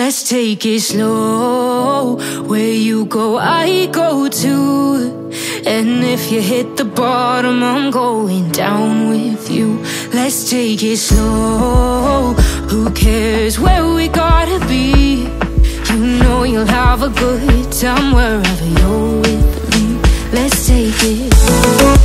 Let's take it slow. Where you go, I go too. And if you hit the bottom, I'm going down with you. Let's take it slow. Who cares where we gotta be? You know you'll have a good time wherever you're with me. Let's take it slow.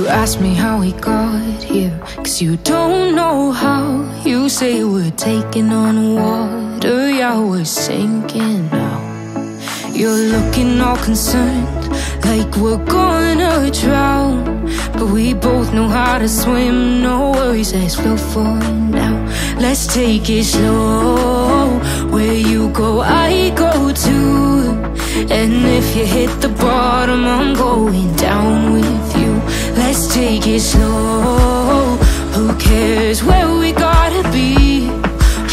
Ask me how we got here, 'cause you don't know how. You say we're taking on water, yeah, we're sinking now. You're looking all concerned, like we're gonna drown. But we both know how to swim, no worries, let's float for now. Let's take it slow. Where you go, I go too. And if you hit the bottom, I'm going down with you. Let's take it slow. Who cares where we gotta be?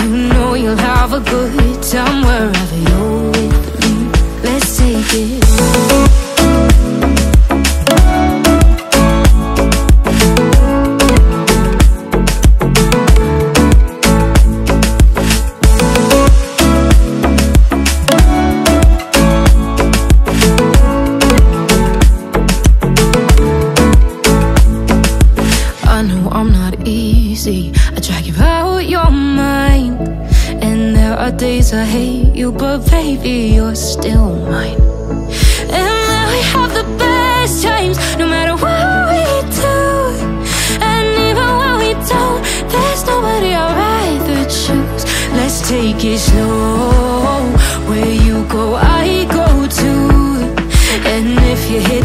You know you'll have a good time wherever you're with me. Let's take it slow. I drag you out your mind, and there are days I hate you, but baby, you're still mine. And now we have the best times, no matter what we do. And even when we don't, there's nobody I'd rather choose. Let's take it slow. Where you go, I go too. And if you hit